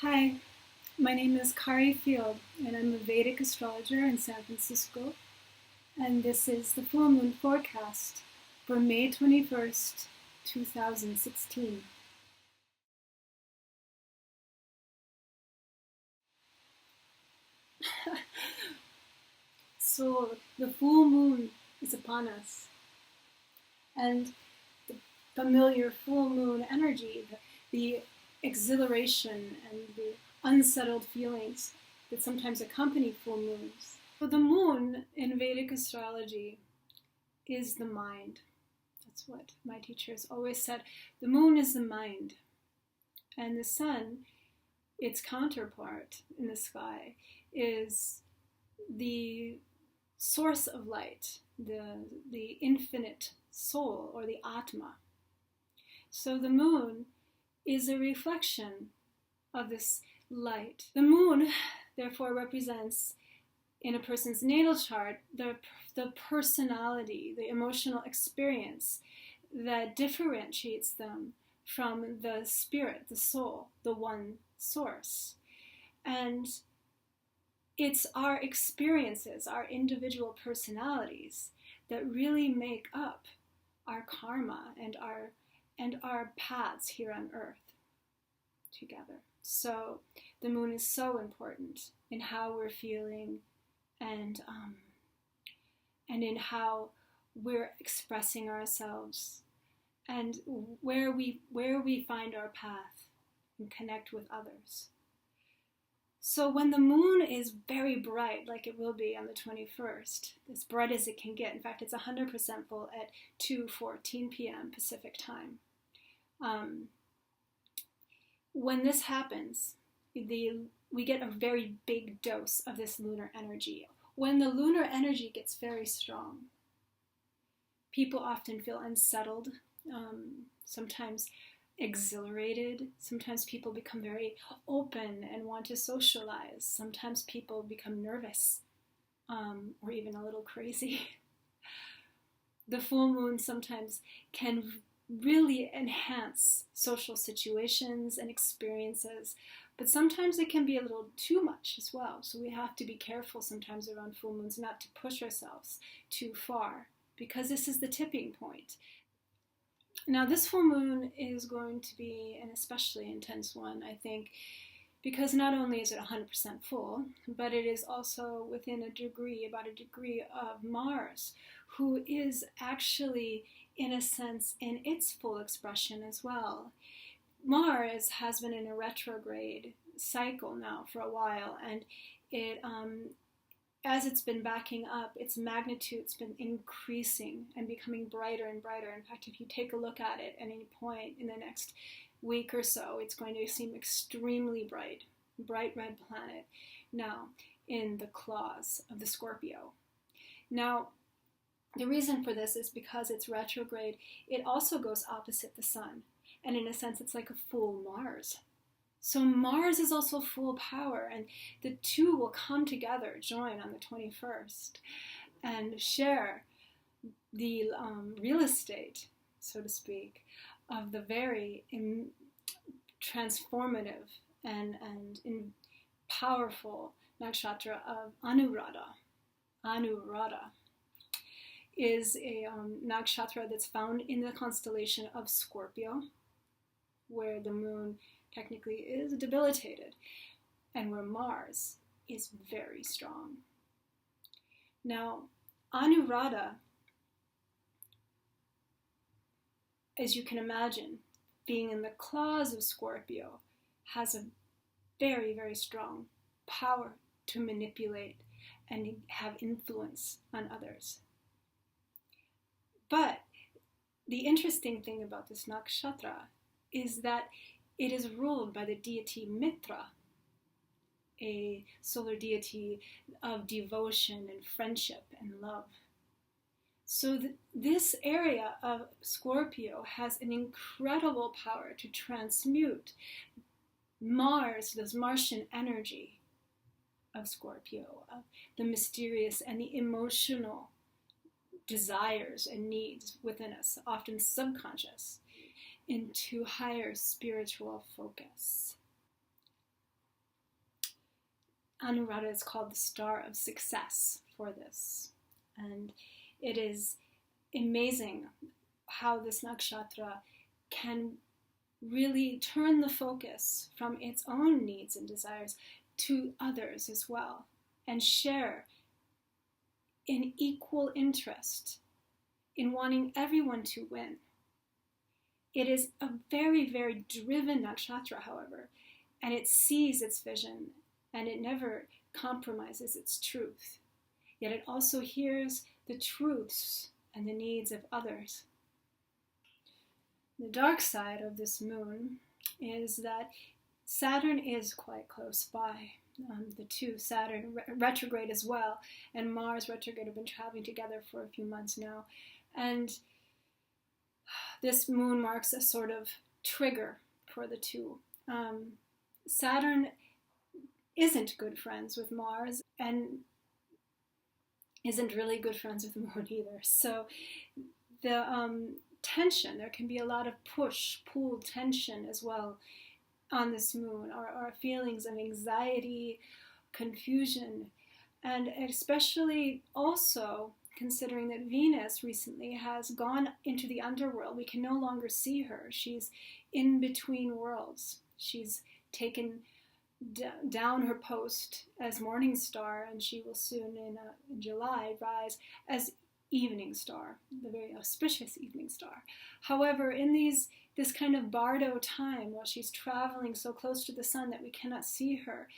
Hi, my name is Kari Field, and I'm a Vedic astrologer in San Francisco. And this is the full moon forecast for May 21st, 2016. So, the full moon is upon us, and the familiar full moon energy, the exhilaration and the unsettled feelings that sometimes accompany full moons. So, the moon in Vedic astrology is the mind. That's what my teachers always said. The moon is the mind, and the sun, its counterpart in the sky, is the source of light, the infinite soul, or the Atma. So the moon is a reflection of this light. The moon, therefore, represents in a person's natal chart the personality, the emotional experience that differentiates them from the spirit, the soul, the one source. And it's our experiences, our individual personalities, that really make up our karma and our paths here on earth together. So the moon is so important in how we're feeling and in how we're expressing ourselves and where we find our path and connect with others. So when the moon is very bright, like it will be on the 21st, as bright as it can get, in fact it's 100% full at 2:14 p.m. Pacific time. When this happens, we get a very big dose of this lunar energy. When the lunar energy gets very strong, people often feel unsettled, sometimes exhilarated. Sometimes people become very open and want to socialize. Sometimes people become nervous, or even a little crazy. The full moon sometimes can really enhance social situations and experiences, but sometimes it can be a little too much as well. So we have to be careful sometimes around full moons not to push ourselves too far, because this is the tipping point. Now, this full moon is going to be an especially intense one, I think, because not only is it 100% full, but it is also within about a degree of Mars, who is actually, in a sense, in its full expression as well. Mars has been in a retrograde cycle now for a while, and it as it's been backing up, its magnitude's been increasing and becoming brighter and brighter. In fact, if you take a look at it at any point in the next week or so, it's going to seem extremely bright red planet now in the claws of the Scorpio. Now, the reason for this is because it's retrograde, it also goes opposite the sun. And in a sense, it's like a full Mars. So Mars is also full power, and the two will come together, join on the 21st, and share the real estate, so to speak, of the very transformative and powerful nakshatra of Anuradha. Anuradha is a nakshatra that's found in the constellation of Scorpio, where the moon technically is debilitated, and where Mars is very strong. Now, Anuradha, as you can imagine, being in the claws of Scorpio, has a very, very strong power to manipulate and have influence on others. But the interesting thing about this nakshatra is that it is ruled by the deity Mitra, a solar deity of devotion and friendship and love. So this area of Scorpio has an incredible power to transmute Mars, this Martian energy of Scorpio, of the mysterious and the emotional desires and needs within us, often subconscious, into higher spiritual focus. Anuradha is called the star of success for this. And it is amazing how this nakshatra can really turn the focus from its own needs and desires to others as well, and share in equal interest in wanting everyone to win. It is a very, very driven nakshatra, however, and it sees its vision and it never compromises its truth. Yet it also hears the truths and the needs of others. The dark side of this moon is that Saturn is quite close by. The two, Saturn retrograde as well, and Mars retrograde, have been traveling together for a few months now. And this moon marks a sort of trigger for the two. Saturn isn't good friends with Mars and isn't really good friends with the moon either. So the tension, there can be a lot of push, pull, tension as well on this moon, or feelings of anxiety, confusion, and especially also considering that Venus recently has gone into the underworld. We can no longer see her. She's in between worlds. She's taken down her post as morning star, and she will soon in July rise as evening star, the very auspicious evening star. However, in this kind of bardo time, while she's traveling so close to the sun that we cannot see her,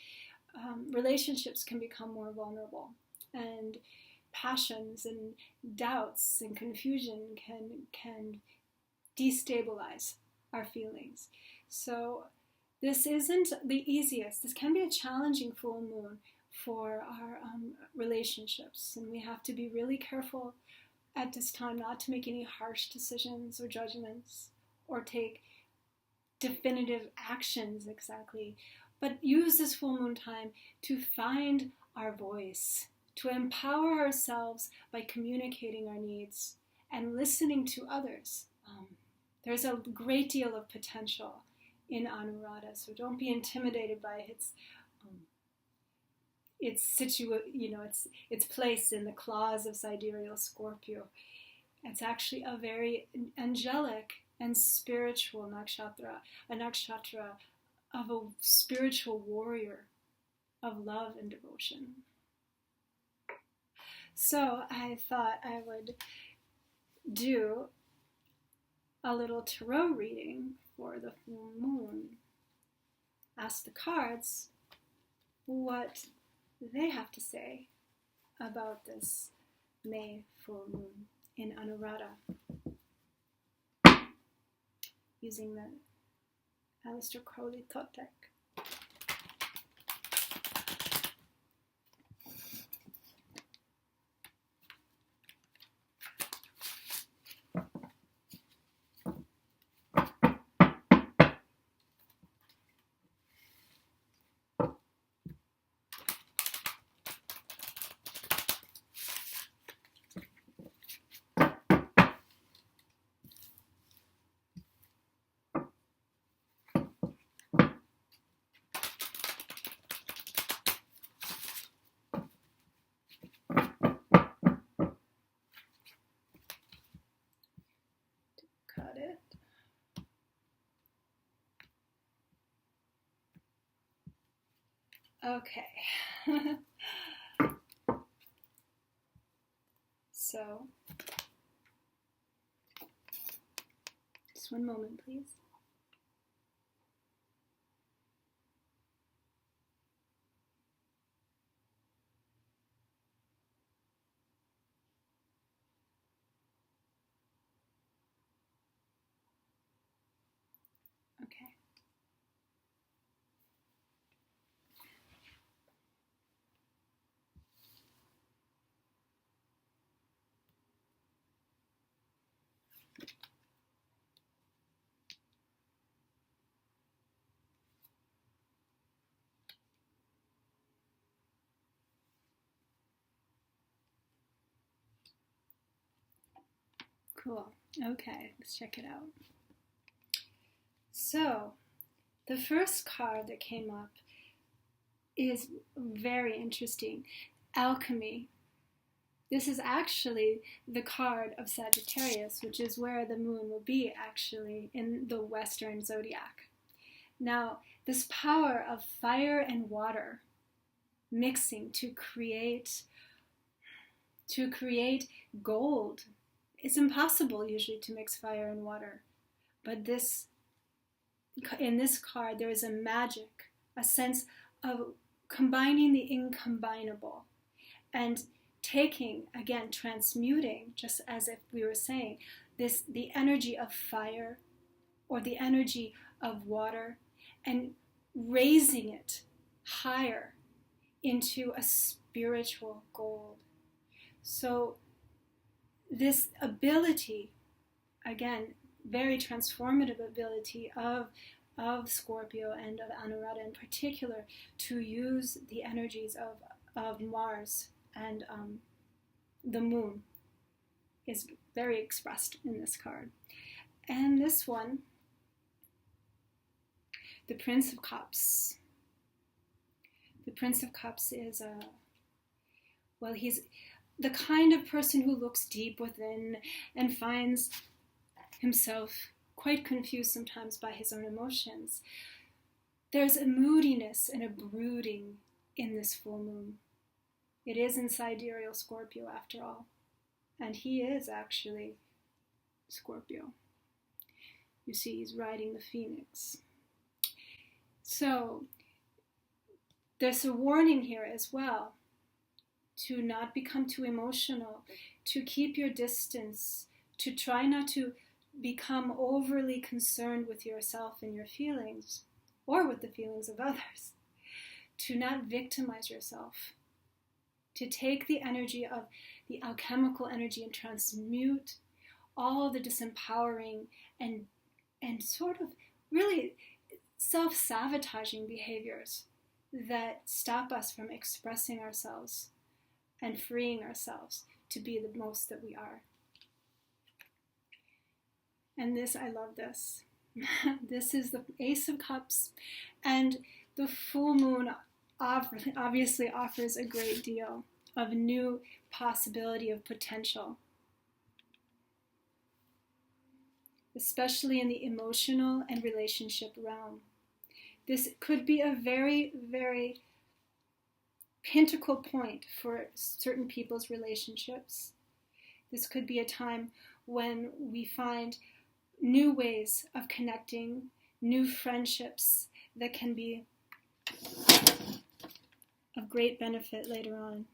relationships can become more vulnerable, and passions and doubts and confusion can destabilize our feelings. So this isn't the easiest. This can be a challenging full moon for our relationships, and we have to be really careful at this time not to make any harsh decisions or judgments or take definitive actions exactly, but use this full moon time to find our voice, to empower ourselves by communicating our needs and listening to others. There's a great deal of potential in Anuradha, so don't be intimidated by its place in the claws of sidereal Scorpio. It's actually a very angelic and spiritual nakshatra, a nakshatra of a spiritual warrior of love and devotion. So I thought I would do a little tarot reading for the full moon. Ask the cards what they have to say about this May full moon in Anuradha, using the Aleister Crowley Thought Deck. Cut it. Okay. So, just one moment, please. Okay. Cool. Okay, let's check it out. So, the first card that came up is very interesting. Alchemy. This is actually the card of Sagittarius, which is where the moon will be actually in the Western zodiac. Now, this power of fire and water mixing to create gold. It's impossible usually to mix fire and water, but in this card there is a magic, a sense of combining the incombinable and taking, again, transmuting, just as if we were saying, the energy of fire or the energy of water and raising it higher into a spiritual gold. So this ability, again, very transformative ability of Scorpio and of Anuradha in particular, to use the energies of Mars and the moon, is very expressed in this card. And this one, the Prince of Cups. The Prince of Cups is he's the kind of person who looks deep within and finds himself quite confused sometimes by his own emotions. There's a moodiness and a brooding in this full moon. It is in sidereal Scorpio after all, and he is actually Scorpio. You see, he's riding the phoenix. So there's a warning here as well, to not become too emotional, to keep your distance, to try not to become overly concerned with yourself and your feelings, or with the feelings of others, to not victimize yourself, to take the energy of the alchemical energy and transmute all the disempowering and sort of really self-sabotaging behaviors that stop us from expressing ourselves and freeing ourselves to be the most that we are. And this, I love this. This is the Ace of Cups, and the full moon obviously offers a great deal of new possibility of potential, especially in the emotional and relationship realm. This could be a very, very pinnacle point for certain people's relationships. This could be a time when we find new ways of connecting, new friendships that can be of great benefit later on.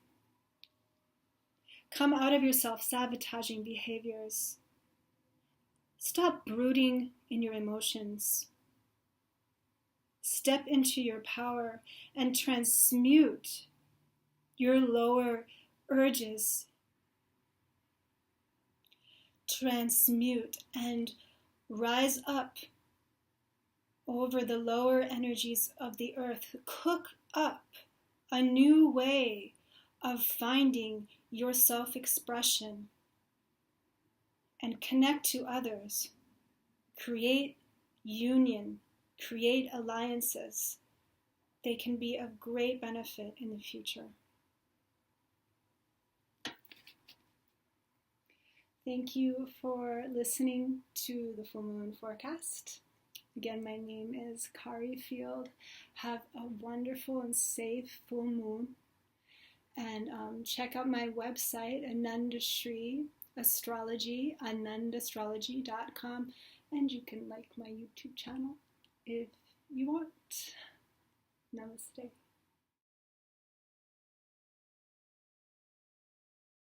Come out of your self-sabotaging behaviors. Stop brooding in your emotions. Step into your power and transmute your lower urges. Transmute and rise up over the lower energies of the earth. Cook up a new way of finding your self-expression and connect to others. Create union, create alliances. They can be of great benefit in the future. Thank you for listening to the Full Moon Forecast. Again, my name is Kari Field. Have a wonderful and safe full moon. And check out my website, Anandashri Astrology, anandastrology.com. And you can like my YouTube channel if you want. Namaste.